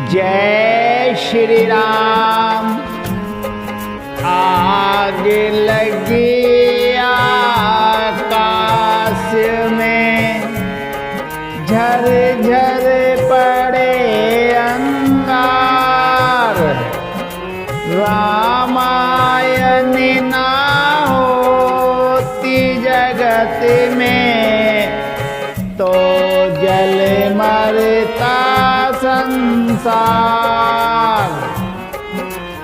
जय श्री राम। आग लगी आकाश में, झर झर पड़े अंगार। रामायण ना होती जगत में, तो जल मरता संसार।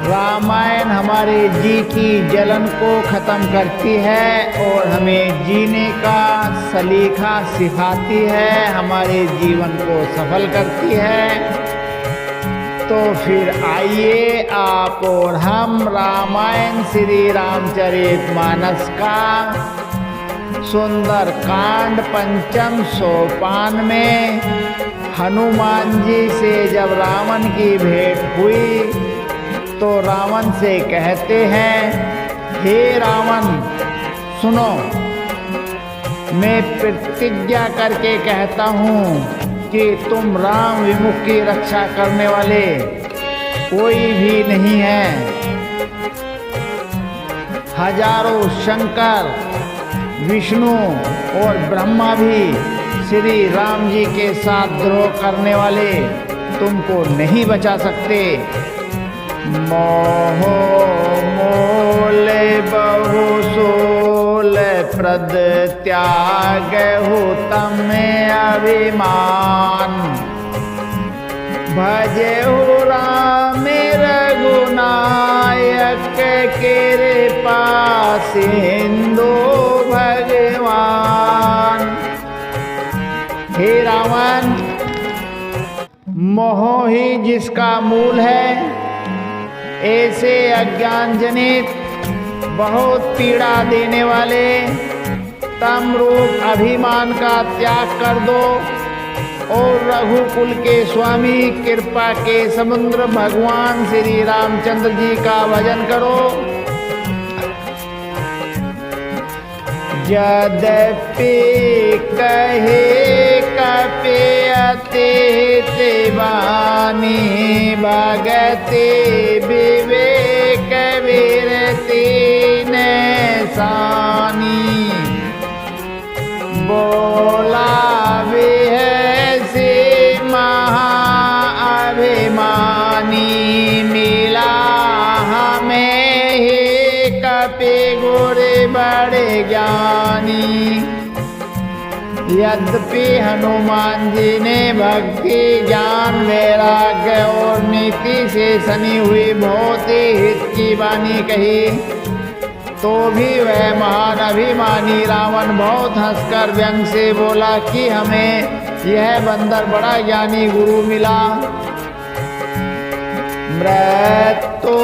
रामायण हमारे जी की जलन को खत्म करती है और हमें जीने का सलीका सिखाती है, हमारे जीवन को सफल करती है। तो फिर आइए आप और हम रामायण श्री रामचरितमानस का सुंदर कांड पंचम सोपान में हनुमान जी से जब रावण की भेंट हुई तो रावण से कहते हैं, हे रावण सुनो, मैं प्रतिज्ञा करके कहता हूँ कि तुम राम विमुख की रक्षा करने वाले कोई भी नहीं है। हजारों शंकर, विष्णु और ब्रह्मा भी श्री राम जी के साथ द्रोह करने वाले तुमको नहीं बचा सकते। मोह मोल बहु सोल प्रद त्याग हो तम अभिमान। भजे हो राम रघुनायक कृपा सिंधु भगवान। हे रावण, मोह ही जिसका मूल है, ऐसे अज्ञान जनित बहुत पीड़ा देने वाले तम रूप अभिमान का त्याग कर दो और रघुकुल के स्वामी कृपा के समुद्र भगवान श्री रामचंद्र जी का भजन करो। यद्यपि कहे कपि अति वाणी, भगति विवेक विरति नैसानी। बोला भी है से महाअभिमानी, मिला हमें ही कपि गुरु बड़े ज्ञानी। यद्यपि हनुमान जी ने भक्ति ज्ञान वैराग्य और नीति से सनी हुई बहुत ही हित की वाणी कही, तो भी वह महान अभिमानी रावण बहुत हंसकर व्यंग से बोला कि हमें यह बंदर बड़ा ज्ञानी गुरु मिला। मृत्यु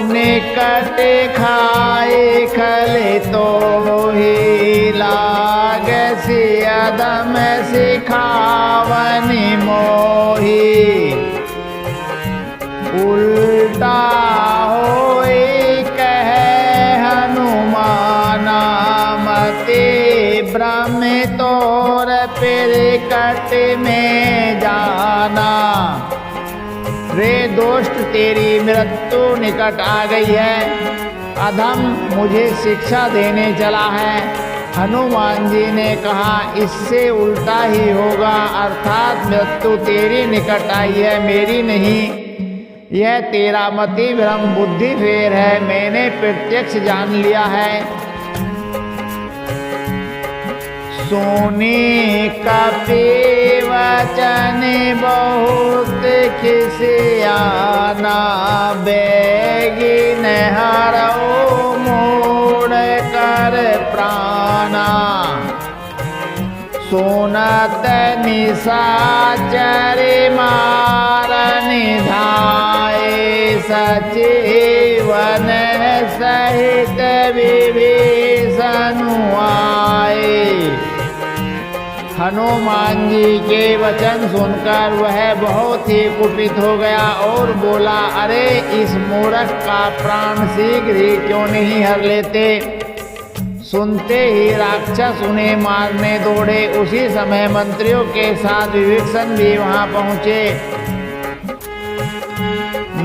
निकट खाए खले तो ही लाग सियदम सिखावनि मोही। उल्टा होए कहे हनुमाना, मते ब्रह्म तोर पिरकट में जाना। रे दोस्त, तेरी मृत्यु निकट आ गई है, अधम मुझे शिक्षा देने चला है। हनुमान जी ने कहा, इससे उल्टा ही होगा, अर्थात मृत्यु तेरी निकट आई है, मेरी नहीं। यह तेरा मति भ्रम बुद्धि फेर है, मैंने प्रत्यक्ष जान लिया है। सुनी कपि वचन बहुत खिसियाना, बेगिन हरऊ मोड़ कर प्राणा। सुनत निशाचर मारन धाये, सजीवन सहित विभीषण आए। हनुमान जी के वचन सुनकर वह बहुत ही कुपित हो गया और बोला, अरे इस मूर्ख का प्राण शीघ्र ही क्यों नहीं हर लेते। सुनते ही राक्षस उन्हें मारने दौड़े। उसी समय मंत्रियों के साथ विभीषण भी वहां पहुंचे।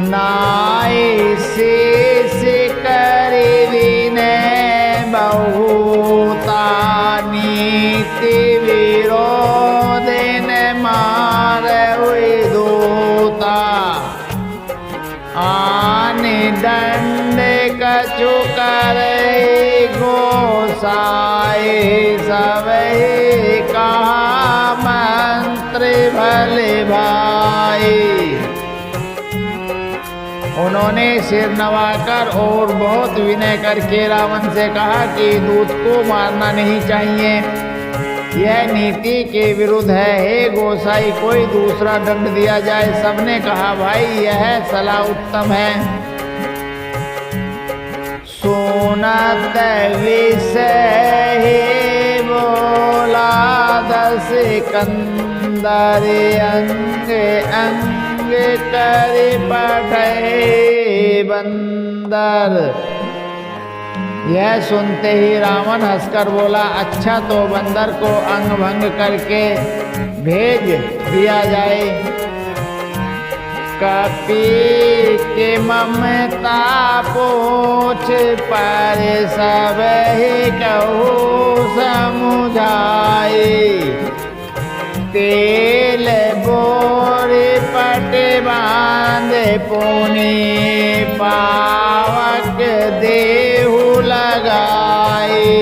नाय शेष करि विनय बहुता नीति विरोधन मारहि दूता आन दंड कछु करे गोसाई सबहि कहा मंत्र भले भाई। उन्होंने सिर नवाकर और बहुत विनय करके रावण से कहा कि दूत को मारना नहीं चाहिए, यह नीति के विरुद्ध है। हे गोसाई कोई दूसरा दंड दिया जाए। सबने कहा भाई यह सलाह उत्तम है। सुनत विषय बोला दस कंदर अंग अंग कर पठे बंदर। यह सुनते ही रावण हंसकर बोला अच्छा तो बंदर को अंग भंग करके भेज दिया जाए। कपि के ममता पूछ पर सब ही कहू समुझाए। तेल बोरे पट बांध पुनि पावक देहु लगाए।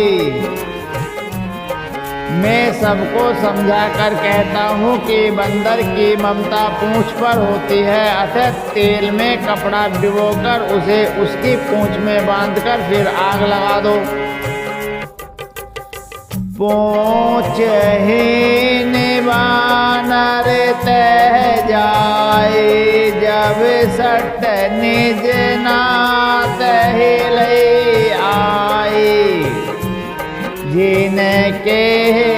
मैं सबको समझा कर कहता हूँ कि बंदर की ममता पूंछ पर होती है, अतः तेल में कपड़ा भिगोकर उसे उसकी पूंछ में बांधकर फिर आग लगा दो। पूंछ हीन बानर तह जाए, जब सट निज नाथ ले आए। जिनके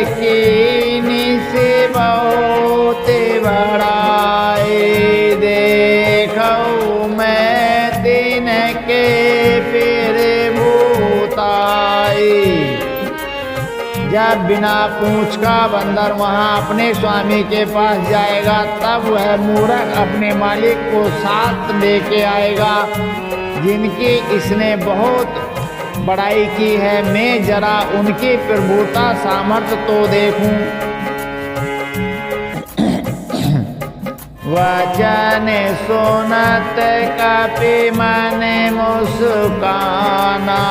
कीनी से बहुत बड़ाए, देखो मैं तिनके फिर भूताई। जब बिना पूंछ का बंदर वहां अपने स्वामी के पास जाएगा, तब वह मूर्ख अपने मालिक को साथ लेके आएगा जिनकी इसने बहुत बड़ाई की है। मैं जरा उनकी प्रभुता सामर्थ्य तो देखूं। वचन सुनत कपि मन मुस्काना,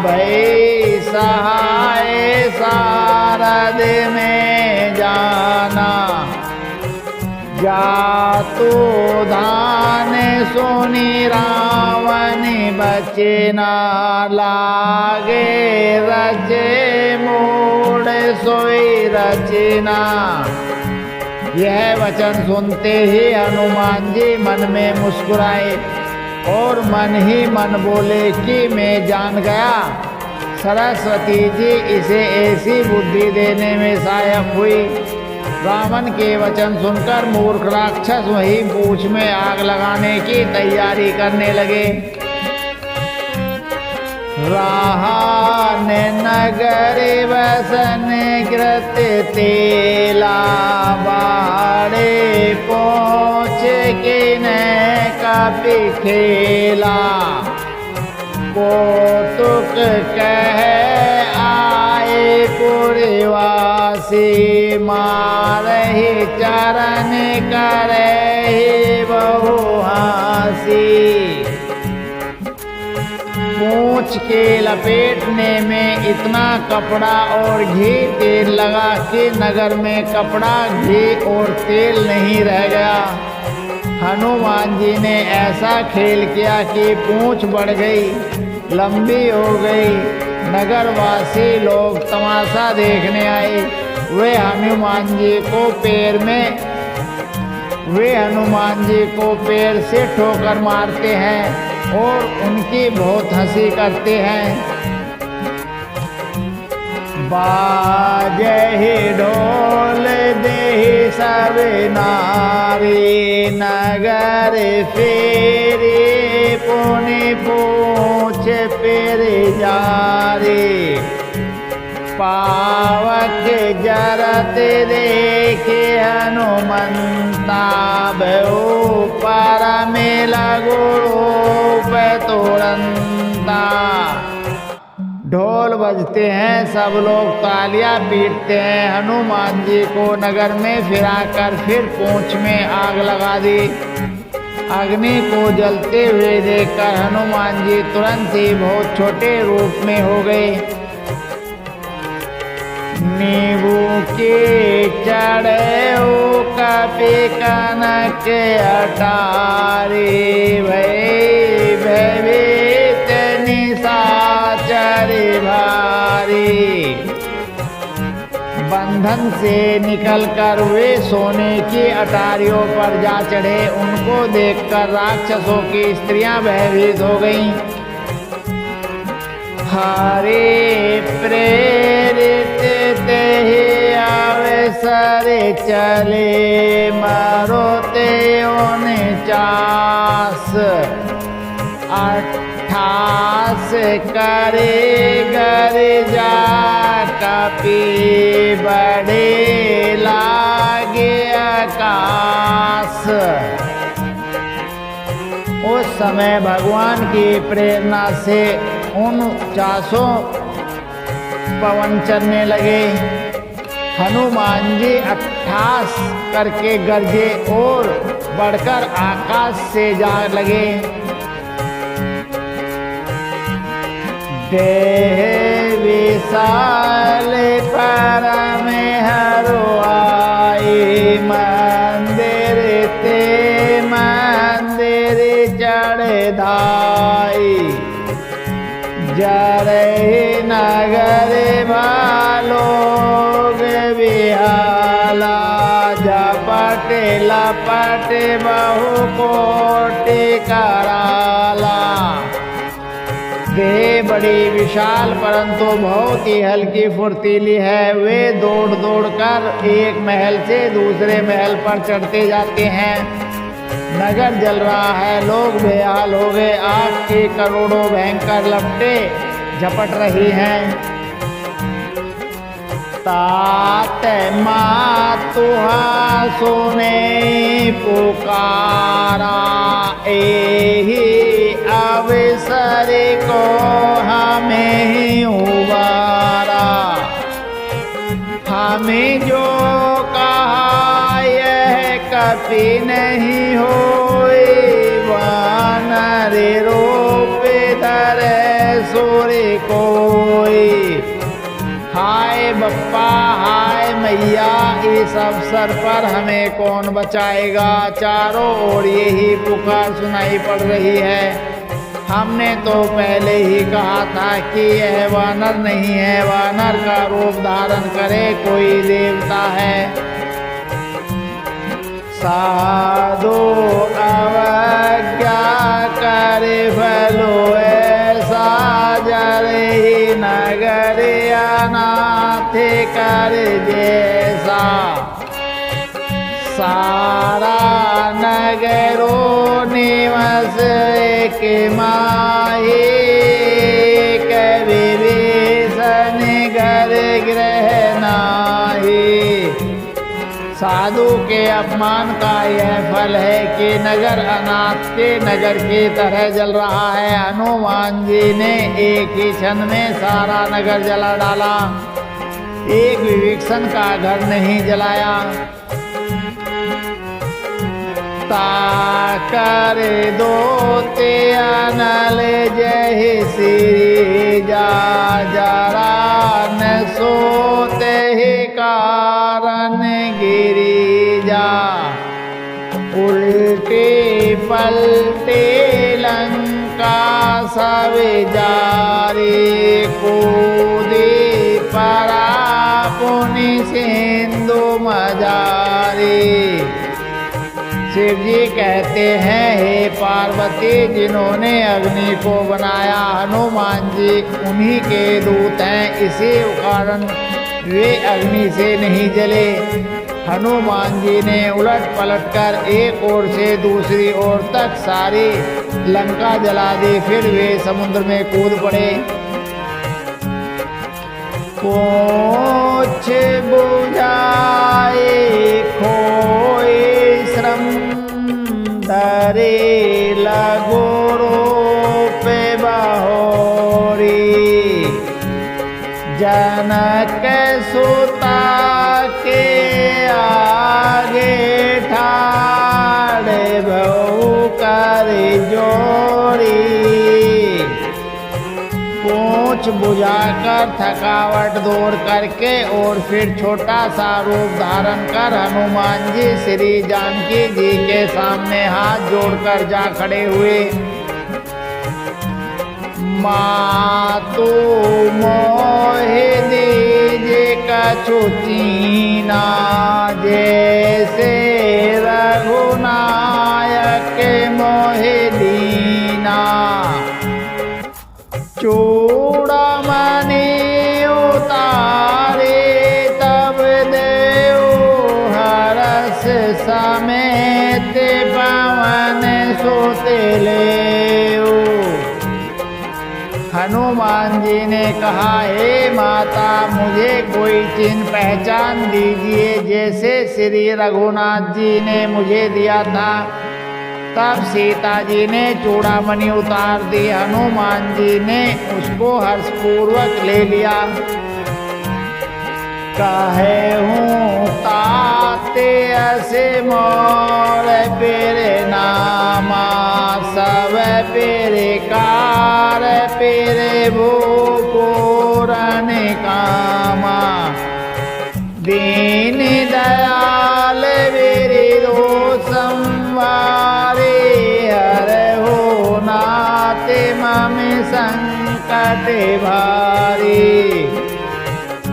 भई सहाय सारद में जाना। जातु धान सुनि रावण बचना, लागे रचे मूड सोई रचना। यह वचन सुनते ही हनुमान जी मन में मुस्कुराए और मन ही मन बोले कि मैं जान गया, सरस्वती जी इसे ऐसी बुद्धि देने में सहायक हुई। रावण के वचन सुनकर मूर्ख राक्षस वही पूंछ में आग लगाने की तैयारी करने लगे। राहन नगर बसन कृत तेला, बाड़े पहुँच के न कपि खेला। कौतुक कह आए पुरवासी, मारहि चरण करहि बहु हासी। पूंछ के लपेटने में इतना कपड़ा और घी तेल लगा कि नगर में कपड़ा घी और तेल नहीं रह गया। हनुमान जी ने ऐसा खेल किया कि पूंछ बढ़ गई, लंबी हो गई। नगरवासी लोग तमाशा देखने आए। वे हनुमान जी को पैर से ठोकर मारते हैं और उनकी बहुत हंसी करते हैं। बाजहि ढोल देहि सब नारी, नगर फेरे पुनि पूछ पेर जारी। पावक जरत देखे हनुमंता भयो परम लगो रूप तुरंता। ढोल बजते हैं, सब लोग तालियां पीटते हैं। हनुमान जी को नगर में फिराकर फिर पूंछ में आग लगा दी। अग्नि को जलते हुए देखकर हनुमान जी तुरंत ही बहुत छोटे रूप में हो गए। नींबू के चढ़े कपि कनक अटारी भय भयभीत निशाचर भारी। बंधन से निकलकर वे सोने की अटारियों पर जा चढ़े। उनको देखकर राक्षसों की स्त्रियां भयभीत हो गईं। हरे प्रेरित तेहि अवसर चले मरोते 49 28 करे गर्जा कपि बड़े लागे आकाश। उस समय भगवान की प्रेरणा से 49 पवन चलने लगे। हनुमान जी 28 करके गरजे और बढ़कर आकाश से जा लगे। देह विशाल परम हरुआई मंदिर ते मंदिर चढ़ धाई। जरे नगर भालोग बिहाला झपट लपट बहु कोटि कराला। देह बड़ी विशाल परंतु बहुत ही हल्की फुर्तीली है। वे दौड़ दौड़ कर एक महल से दूसरे महल पर चढ़ते जाते हैं। नगर जल रहा है, लोग बेहाल हो गए। आग की करोड़ों भयंकर लपटें झपट रही हैं। तात मातुहा सुने पुकारा एहि अवसर को हमें ही उबारा। हमें जो कहा यह कपि नहीं होए वानर रूप धरे सूर्य कोई। हाय बप्पा हाय मैया, इस अवसर पर हमें कौन बचाएगा। चारों ओर यही पुकार सुनाई पड़ रही है। हमने तो पहले ही कहा था कि यह वानर नहीं है, वानर का रूप धारण करे कोई देवता है। साधु अवज्ञा कर फलो ऐसा जरे ही नगर अनाथ कर जैसा। सारा नगरो निवस के माही कवि विभीषण घर गृह नाही। साधु के अपमान का यह फल है कि नगर अनाथ के नगर की तरह जल रहा है। हनुमान जी ने एक ही क्षण में सारा नगर जला डाला, एक विभीषण का घर नहीं जलाया। ताकर दो ते अनल जय श्री जा जरा न सोते ही कारण गिरी जा। उल्टे पलटे लंका सब जारी कूदी परा पुनि सिंधु मजारी। शिव जी कहते हैं, हे पार्वती, जिन्होंने अग्नि को बनाया हनुमान जी उन्हीं के दूत हैं, इसी कारण वे अग्नि से नहीं जले। हनुमान जी ने उलट पलट कर एक ओर से दूसरी ओर तक सारी लंका जला दी। फिर वे समुद्र में कूद पड़े। पूछ बुझाए खोए श्रम धरे लगो रूप बहोरी। जनक सुता के आगे ठाड़े बहु कर जोरी। पूछ बुझाकर थकावट दूर करके और फिर छोटा सा रूप धारण कर हनुमान जी श्री जानकी जी के सामने हाथ जोड़कर जा खड़े हुए। मातु मोहि दीजे कछु चीना, जैसे रघुनायक मोहि दीना। चूड़ामणि उतारे तब देव हरस समेत पवन सुत लेऊ। हनुमान जी ने कहा, हे माता मुझे कोई चिन्ह पहचान दीजिए जैसे श्री रघुनाथ जी ने मुझे दिया था। तब सीता जी ने चूड़ामणि उतार दी। हनुमान जी ने उसको हर्षपूर्वक ले लिया। कहे हूँ ताते असे मोर पेरे नामा, सब पेरे कार पेरे भूपूरन कामा। दीन दयाल मेरे दो संवारे, हरे हो नाते मम संकट भारी।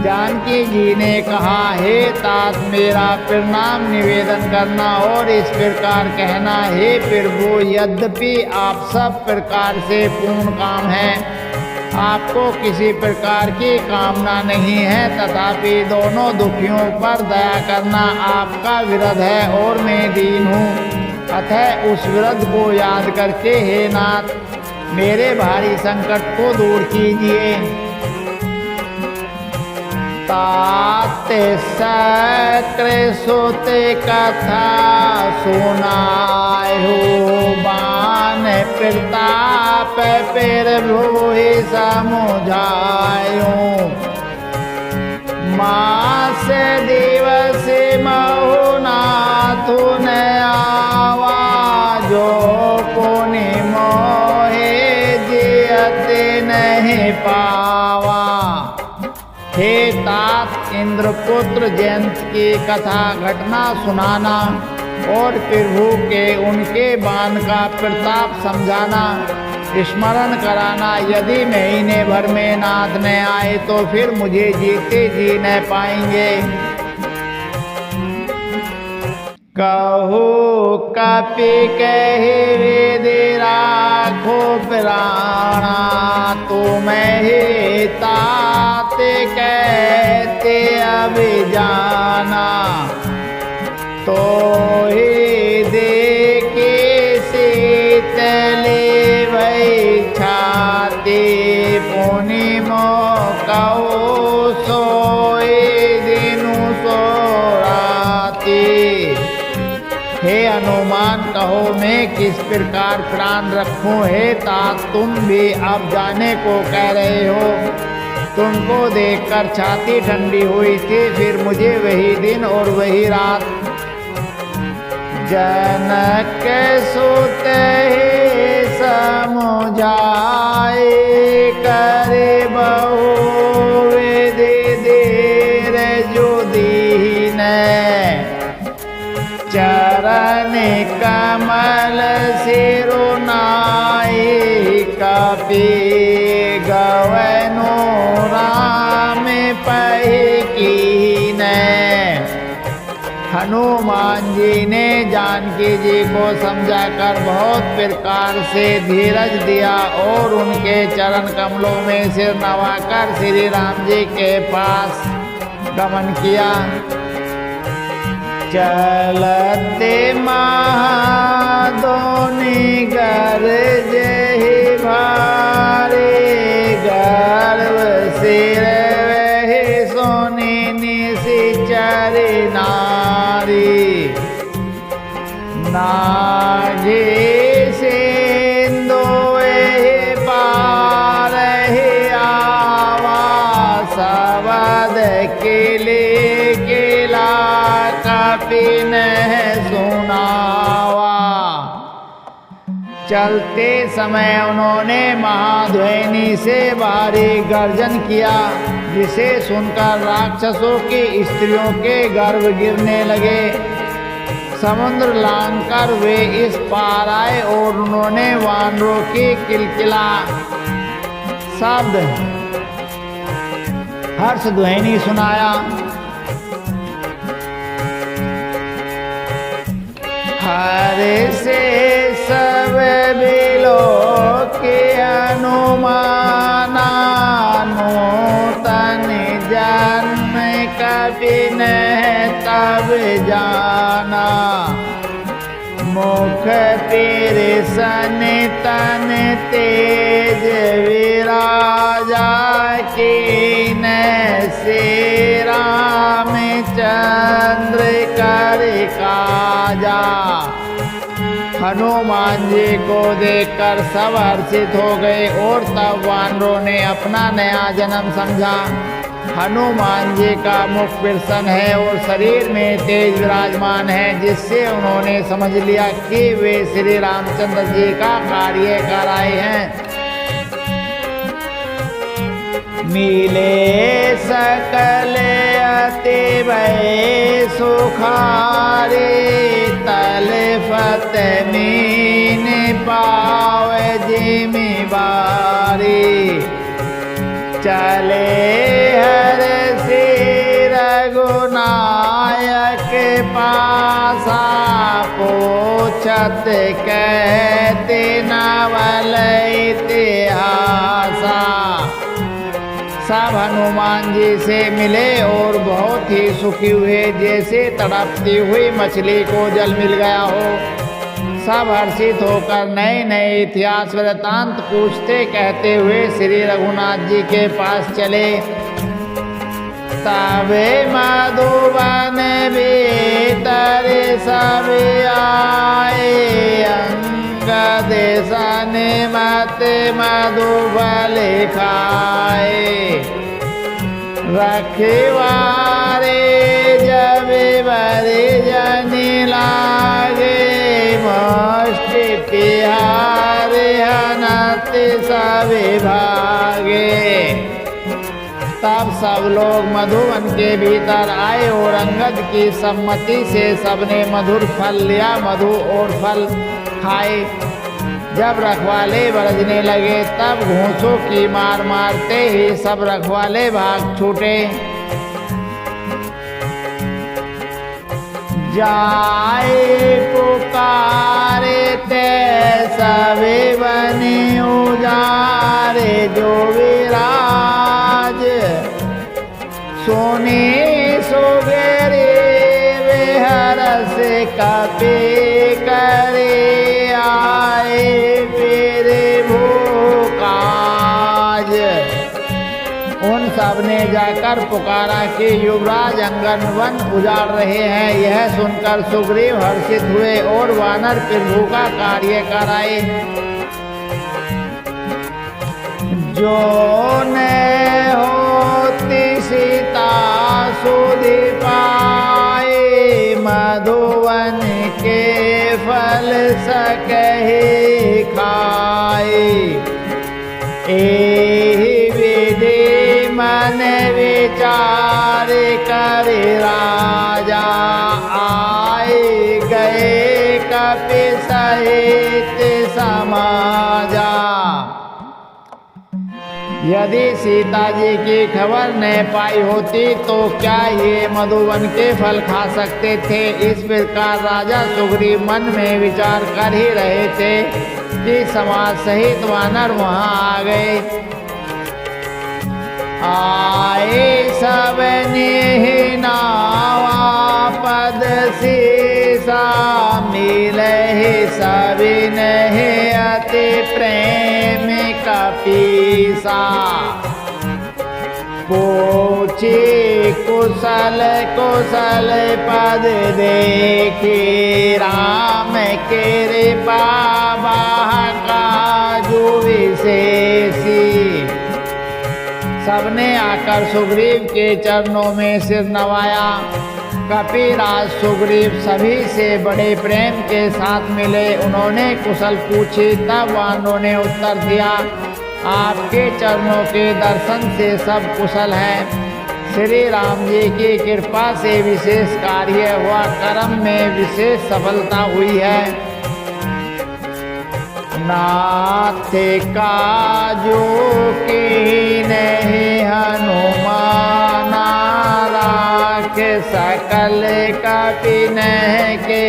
जानकी जी ने कहा, हे तात मेरा प्रणाम निवेदन करना और इस प्रकार कहना, हे प्रभु यद्यपि आप सब प्रकार से पूर्ण काम है, आपको किसी प्रकार की कामना नहीं है, तथापि दोनों दुखियों पर दया करना आपका विरध है और मैं दीन हूँ। अतः उस विरध को याद करके हे नाथ मेरे भारी संकट को दूर कीजिए। तात सक्र सुत कथा सुनाए हो, बान प्रताप फिर भूहि समुझायो। मास दिवस महु नाथु न आवा, जो पुनि मोहे जियत नहीं पावा। हे तात इंद्रपुत्र जयंत की कथा घटना सुनाना और प्रभु के उनके बाण का प्रताप समझाना, स्मरण कराना। यदि महीने भर में नाथ न आए तो फिर मुझे जीते जी न पाएंगे। कहो कपि कहे वेद राखो प्राणा, तुम्हें तात कहते अब जाना। तो ही देखे शीतले भई छाती, पुनि कहो सोए दिनु सो राती। हे हनुमान कहो मैं किस प्रकार प्राण रखूं। हे तात तुम भी अब जाने को कह रहे हो। तुमको देखकर छाती ठंडी हुई थी, फिर मुझे वही दिन और वही रात। जनक सुत समुझाए, करे बहु विधि देर जो दीन। चरण कमल सिरुनाई, कपि गवनु राम पहि कीन। हनुमान जी ने जानकी जी को समझाकर बहुत प्रकार से धीरज दिया और उनके चरण कमलों में सिर नवाकर श्री राम जी के पास गमन किया। चलते महादोनी गरजहि भारे, गर्व सिर वहि नागे सिंधुए पार आवा सबद किले किला कपिन सुनावा। चलते समय उन्होंने महाध्वनि से भारी गर्जन किया, जिसे सुनकर राक्षसों की स्त्रियों के गर्भ गिरने लगे। समुद्र लांघकर वे इस पार आए और उन्होंने वानरों की किलकिला शब्द हर्ष ध्वनि सुनाया। हरे से सब बिलो के अनुमाना नूतन जन्म कभी न तब जाना। मुख पीर सन तन तेज विराजा की न से रामचंद्र कर काजा। हनुमान जी को देखकर सब हर्षित हो गए और तब वानरों ने अपना नया जन्म समझा। हनुमान जी का मुख प्रसन्न है और शरीर में तेज विराजमान है, जिससे उन्होंने समझ लिया कि वे श्री रामचंद्र जी का कार्य कर आए हैं। मिले सकल अति भय सुखारे तलफत मीन पाव जिम्मेवारी। चले हर से रघुनायक पासा पूछत कहते नवल इतिहासा। सब हनुमान जी से मिले और बहुत ही सुखी हुए, जैसे तड़पती हुई मछली को जल मिल गया हो। सब हर्षित होकर नए नए इतिहास वृतांत पूछते कहते हुए श्री रघुनाथ जी के पास चले। तबे मधुबन भीतर सब आए, अंगद सन मत मधुबल खाए। रखवारे जब बरे जन लागे, मुष्टि तिहार हनत सब भागे। तब सब लोग मधुवन के भीतर आए और अंगद की सम्मति से सबने मधुर फल लिया, मधु और फल खाए। जब रखवाले बरसने लगे तब घूंसों की मार मारते ही सब रखवाले भाग छूटे। जाए पुकारे ते सवे बने उजारे, जो विराज सोने सुगरे वे हरस कपे करे आए फिर भूकाज। उन सब ने जाकर पुकारा कि युवराज अंगन वन उजाड़ रहे हैं। यह सुनकर सुग्रीव हर्षित हुए और वानर प्रभु का कार्य कराए। जो न होती सीता सुधि पाए, मधुवन के फल सकहि खाए। एहि विधि मन विचार कर राजा, आए गए कपि सहित समाजा। यदि सीता जी की खबर न पाई होती तो क्या ये मधुवन के फल खा सकते थे। इस प्रकार राजा सुग्रीव मन में विचार कर ही रहे थे कि समाज सहित वानर वहां आ गए। आए सब ने नावा पद सीसा, मिले सबिन अति प्रेम कपीसा। पूछे कुशल कुशल पद देखी, राम केरे बाबा का जो विशेषी। सबने आकर सुग्रीव के चरणों में सिर नवाया। कपिराज सुग्रीव सभी से बड़े प्रेम के साथ मिले। उन्होंने कुशल पूछी, तब वानरों ने उत्तर दिया, आपके चरणों के दर्शन से सब कुशल है। श्री राम जी की कृपा से विशेष कार्य हुआ, कर्म में विशेष सफलता हुई है। नाथ काजो की नहीं हनुमान, राख सकल कपिनह के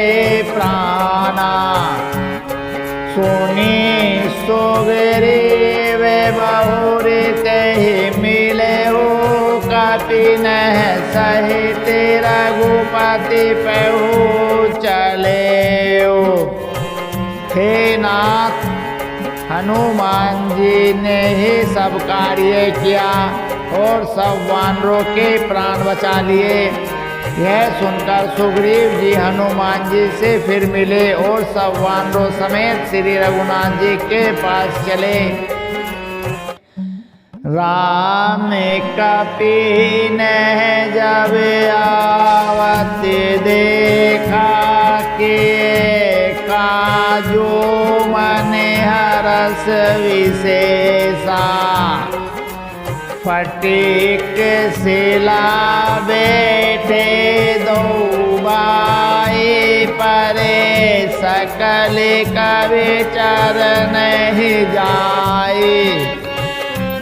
प्राणा। सुनी सुग्रीव बहुरी तहि मिले हो, कपिनह सहित रघुपति पहु चले हो। हे नाथ, हनुमान जी ने ही सब कार्य किया और सब वानरों के प्राण बचा लिए। यह सुनकर सुग्रीव जी हनुमान जी से फिर मिले और सब वानरों समेत श्री रघुनाथ जी के पास चले। राम कपिनह जब आवत देखा, के काजो मन हरस विशेषा। फटिक शिला बैठे दो बाई, परे सकल कवि चरण जाए।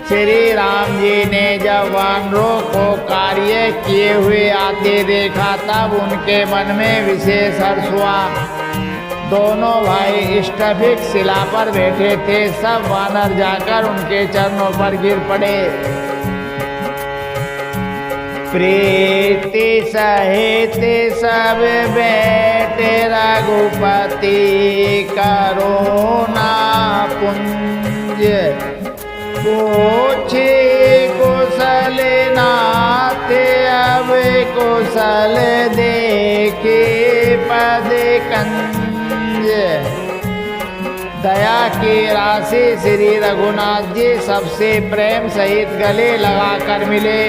श्री राम जी ने जब वानरों को कार्य किए हुए आते देखा, तब उनके मन में विशेष हर्ष हुआ। दोनों भाई स्टभिक शिला पर बैठे थे। सब वानर जाकर उनके चरणों पर गिर पड़े। प्रीति सहित सब बैठे रघुपति, करुणा पुंज पूछे कुशल नाथ। अब कुशल देखे पद कंज। दया की राशि श्री रघुनाथ जी सबसे प्रेम सहित गले लगाकर मिले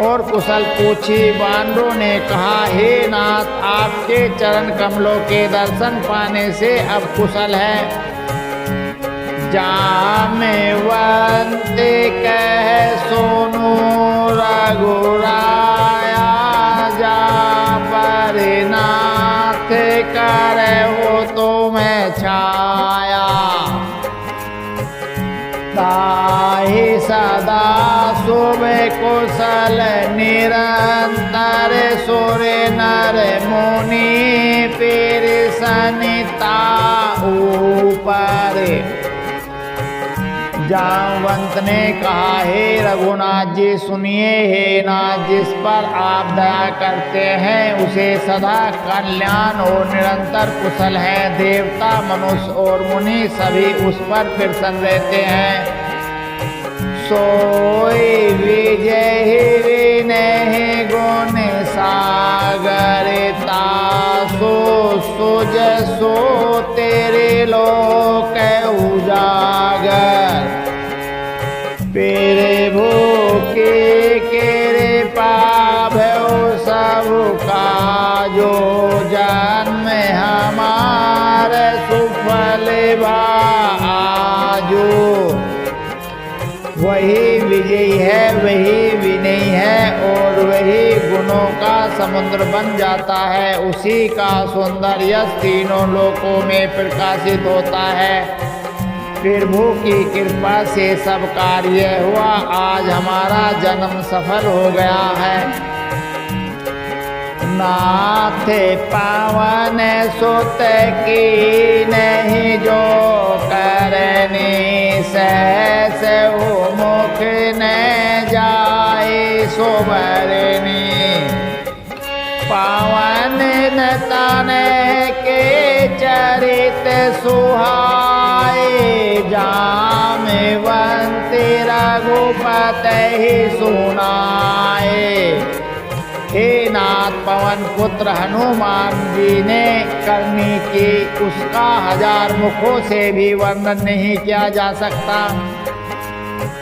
और कुशल पूछी। वानरों ने कहा, हे नाथ, आपके चरण कमलों के दर्शन पाने से अब कुशल है। जामवंत कह सोनू रघुराया, जा पर नाथ करे हो तुम्हें छाया। ताहि सदा शुभ कुशल निरंतर, सुर नर मुनि पीर सनिता ऊपर। जामवंत ने कहा, हे रघुनाथ जी सुनिए। हे नाथ, जिस पर आप दया करते हैं उसे सदा कल्याण और निरंतर कुशल है। देवता, मनुष्य और मुनि सभी उस पर प्रसन्न रहते हैं। सोई विजय नहीं गुण सागर, तासो सुज सो तेरे लोक उजागर। पेरे भूखे केरे पाभो सब काजो, जन्म हमारे सुफल भाजो। वही विजयी है, वही विनयी है और वही गुणों का समुद्र बन जाता है। उसी का सौंदर्य तीनों लोकों में प्रकाशित होता है। प्रभु की कृपा से सब कार्य हुआ। आज हमारा जन्म सफल हो गया है। नाथ पावन सुत की नहीं जो करनी, सहस मुख न जाए सुबरनी। पावन तन के चरित सुहाए, जामवंत रघुपति सुनाए। हे नाथ पवन पुत्र हनुमान जी ने करनी की, उसका 1000 मुखों से भी वर्णन नहीं किया जा सकता।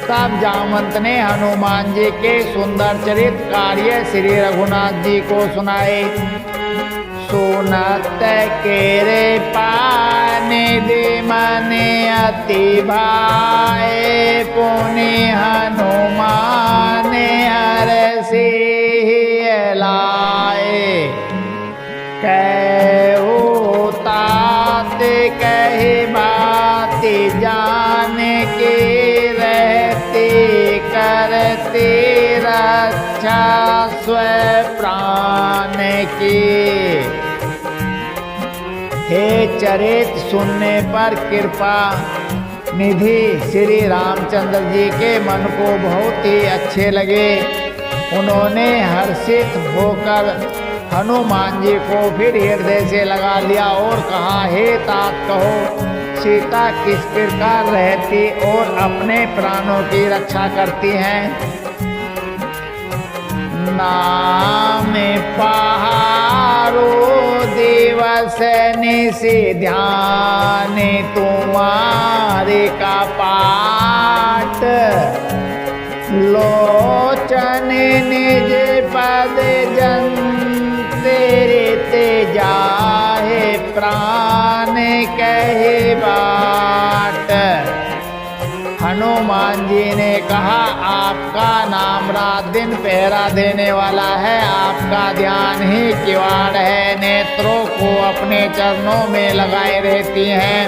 तब जामवंत ने हनुमान जी के सुंदर चरित्र कार्य श्री रघुनाथ जी को सुनाए। सुनत केरे पाने दे मने अति भाए, पुनि हनुमान हरषि लाए। कहु तात कही बात जान के, रहते करते रक्षा स्वयं प्राण की। हे चरित सुनने पर कृपा निधि श्री रामचंद्र जी के मन को बहुत ही अच्छे लगे। उन्होंने हर्षित होकर हनुमान जी को फिर हृदय से लगा लिया और कहा, हे तात कहो सीता किस प्रकार रहती और अपने प्राणों की रक्षा करती हैं। नाम पहारो दिवस निशि ध्यान, तुम्हारे का पाठ लोचन निज पद जन तेरे ते जाहे, प्राण कहे बाट। हनुमान जी ने कहा, आपका नाम रात दिन पहरा देने वाला है, आपका ध्यान ही किवाड़ है, नेत्रों को अपने चरणों में लगाए रहती हैं,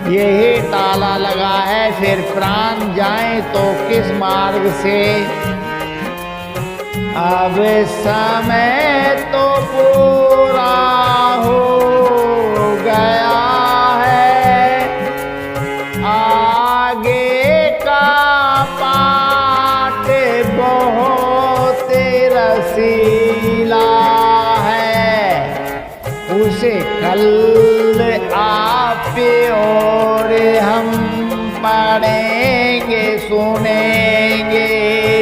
यही ताला लगा है, फिर प्राण जाए तो किस मार्ग से। अब समय तो पूरा हो गया है, आगे का पाठ बहुत रसीला है, उसे कल आप और हम पढ़ेंगे सुनेंगे,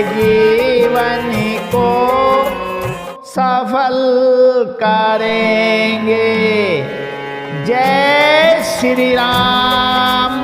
जीवन को सफल करेंगे। जय श्री राम।